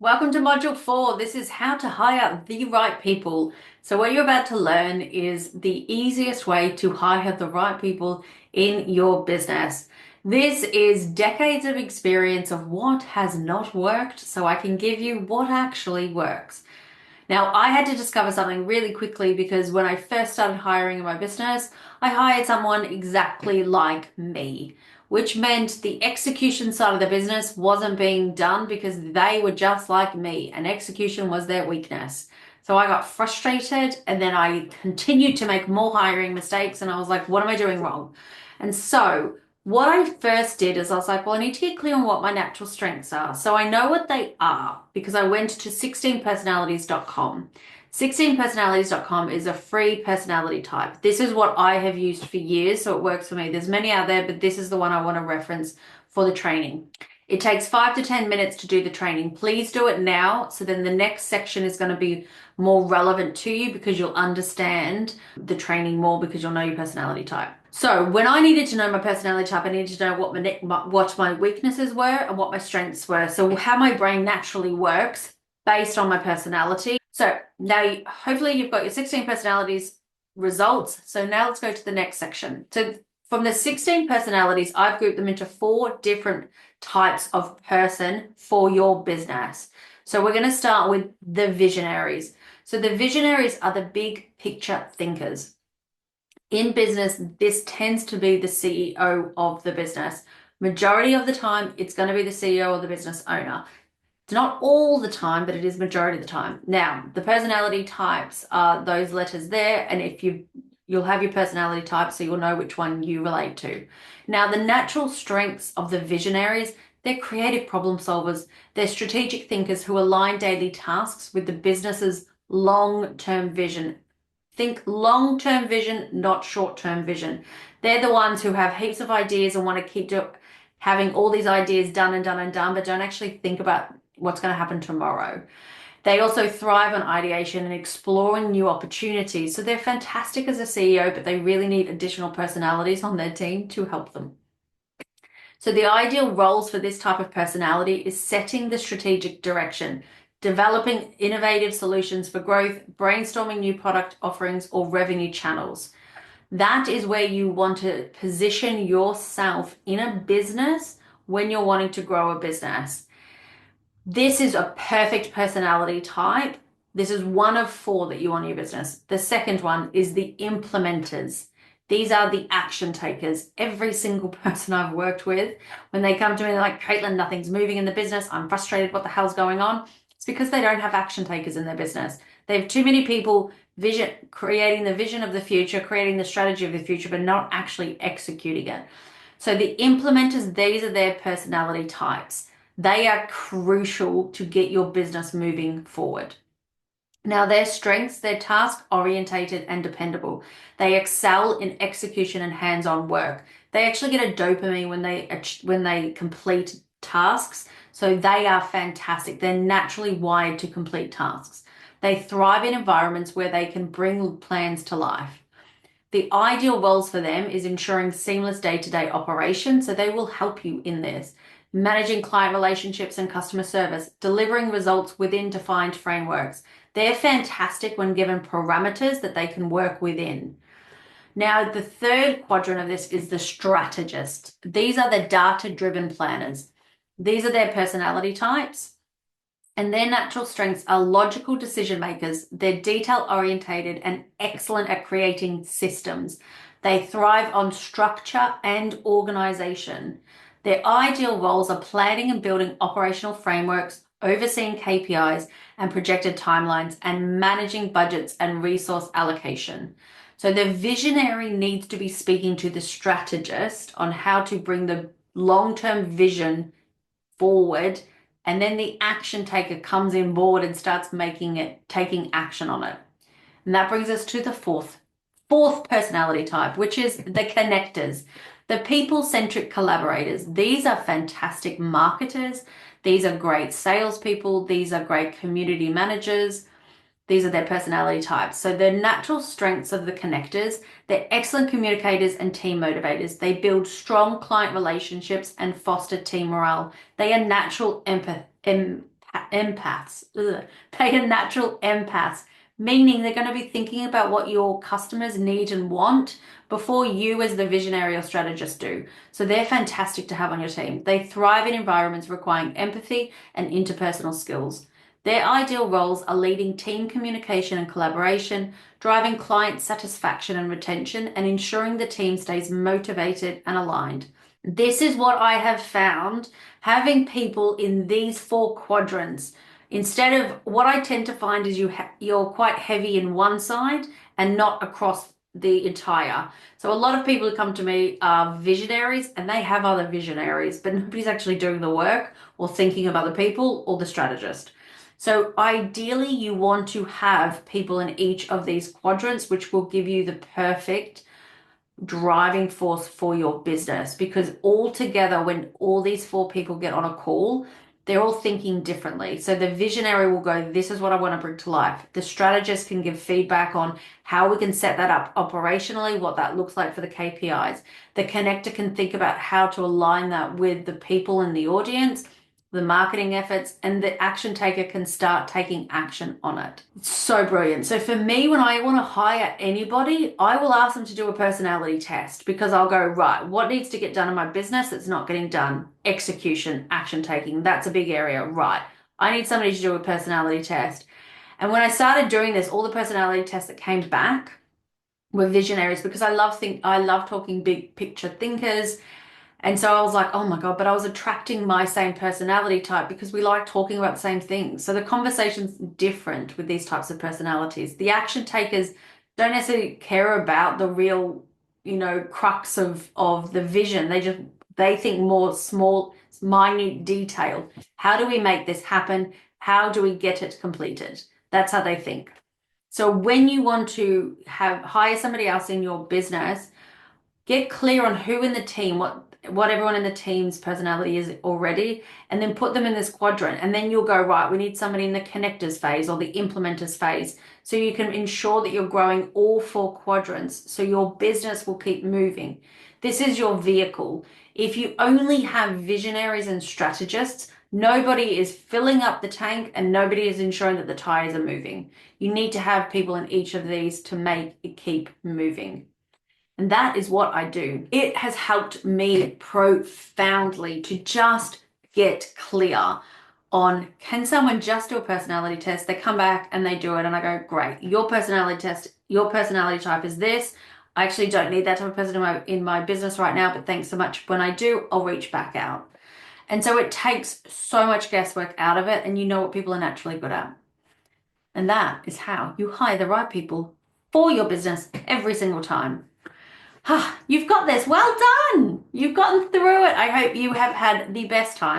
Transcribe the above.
Welcome to Module 4. This is how to hire the right people. So what you're about to learn is the easiest way to hire the right people in your business. This is decades of experience of what has not worked, so I can give you what actually works. Now, I had to discover something really quickly because when I first started hiring in my business, I hired someone exactly like me, which meant the execution side of the business wasn't being done because they were just like me and execution was their weakness. So I got frustrated and then I continued to make more hiring mistakes and I was like, what am I doing wrong? And so what I first did is I was like, well, I need to get clear on what my natural strengths are. So I know what they are because I went to 16personalities.com. 16personalities.com is a free personality type. This is what I have used for years, so it works for me. There's many out there, but this is the one I want to reference for the training. It takes 5 to 10 minutes to do the training. Please do it now, so then the next section is going to be more relevant to you because you'll understand the training more because you'll know your personality type. So when I needed to know my personality type, I needed to know what my weaknesses were and what my strengths were. So how my brain naturally works based on my personality. So now hopefully you've got your 16 personalities results. So now let's go to the next section. So from the 16 personalities, I've grouped them into 4 different types of person for your business. So we're going to start with the visionaries. So the visionaries are the big picture thinkers. In business, this tends to be the CEO of the business. Majority of the time, it's going to be the CEO or the business owner. It's not all the time, but it is majority of the time. Now, the personality types are those letters there, and if you'll have your personality type, so you'll know which one you relate to. Now, the natural strengths of the visionaries, they're creative problem solvers. They're strategic thinkers who align daily tasks with the business's long-term vision. Think long-term vision, not short-term vision. They're the ones who have heaps of ideas and want to keep having all these ideas done and done and done, but don't actually think about what's going to happen tomorrow. They also thrive on ideation and exploring new opportunities. So they're fantastic as a CEO, but they really need additional personalities on their team to help them. So the ideal roles for this type of personality is setting the strategic direction, developing innovative solutions for growth, brainstorming new product offerings or revenue channels. That is where you want to position yourself in a business when you're wanting to grow a business. This is a perfect personality type. This is one of 4 that you want in your business. The second one is the implementers. These are the action takers. Every single person I've worked with, when they come to me, they're like, Caitlin, nothing's moving in the business. I'm frustrated. What the hell's going on? It's because they don't have action takers in their business. They have too many people creating the vision of the future, creating the strategy of the future, but not actually executing it. So the implementers, these are their personality types. They are crucial to get your business moving forward. Now, their strengths, they're task orientated and dependable. They excel in execution and hands-on work. They actually get a dopamine when they complete tasks. So they are fantastic. They're naturally wired to complete tasks. They thrive in environments where they can bring plans to life. The ideal roles for them is ensuring seamless day-to-day operations, so they will help you in this. Managing client relationships and customer service, delivering results within defined frameworks. They're fantastic when given parameters that they can work within. Now, the third quadrant of this is the strategist. These are the data-driven planners. These are their personality types. And their natural strengths are logical decision makers. They're detail orientated and excellent at creating systems. They thrive on structure and organization. Their ideal roles are planning and building operational frameworks, overseeing KPIs and projected timelines, and managing budgets and resource allocation. So the visionary needs to be speaking to the strategist on how to bring the long-term vision forward, and then the action taker comes in board and starts taking action on it. And that brings us to the fourth personality type, which is the connectors, the people-centric collaborators. These are fantastic marketers. These are great salespeople. These are great community managers. These are their personality types. So the natural strengths of the connectors, they're excellent communicators and team motivators. They build strong client relationships and foster team morale. They are natural empaths empaths. Ugh. They are natural empaths, meaning they're going to be thinking about what your customers need and want before you as the visionary or strategist do. So they're fantastic to have on your team. They thrive in environments requiring empathy and interpersonal skills. Their ideal roles are leading team communication and collaboration, driving client satisfaction and retention, and ensuring the team stays motivated and aligned. This is what I have found having people in these four quadrants. Instead of what I tend to find is you're quite heavy in one side and not across the entire. So a lot of people who come to me are visionaries and they have other visionaries, but nobody's actually doing the work or thinking of other people or the strategist. So ideally you want to have people in each of these quadrants, which will give you the perfect driving force for your business, because all together, when all these four people get on a call, they're all thinking differently. So the visionary will go, this is what I want to bring to life. The strategist can give feedback on how we can set that up operationally, what that looks like for the KPIs. The connector can think about how to align that with the people in the audience, the marketing efforts, and the action taker can start taking action on it. It's so brilliant. So for me, when I want to hire anybody, I will ask them to do a personality test, because I'll go, right, what needs to get done in my business that's not getting done? Execution, action taking, that's a big area, right? I need somebody to do a personality test. And when I started doing this, all the personality tests that came back were visionaries, because I love talking big picture thinkers. And so I was like, oh my God, but I was attracting my same personality type because we like talking about the same things. So the conversation's different with these types of personalities. The action takers don't necessarily care about the real, crux of the vision. They think more small, minute detail. How do we make this happen? How do we get it completed? That's how they think. So when you want to hire somebody else in your business, get clear on who in the team, what everyone in the team's personality is already, and then put them in this quadrant. And then you'll go, right, we need somebody in the connectors phase or the implementers phase. So you can ensure that you're growing all four quadrants so your business will keep moving. This is your vehicle. If you only have visionaries and strategists, nobody is filling up the tank and nobody is ensuring that the tires are moving. You need to have people in each of these to make it keep moving. And that is what I do. It has helped me profoundly to just get clear on, can someone just do a personality test? They come back and they do it and I go, great, your personality test, your personality type is this. I actually don't need that type of person in my business right now, but thanks so much. When I do, I'll reach back out. And so it takes so much guesswork out of it, and you know what people are naturally good at. And that is how you hire the right people for your business every single time. You've got this. Well done. You've gotten through it. I hope you have had the best time.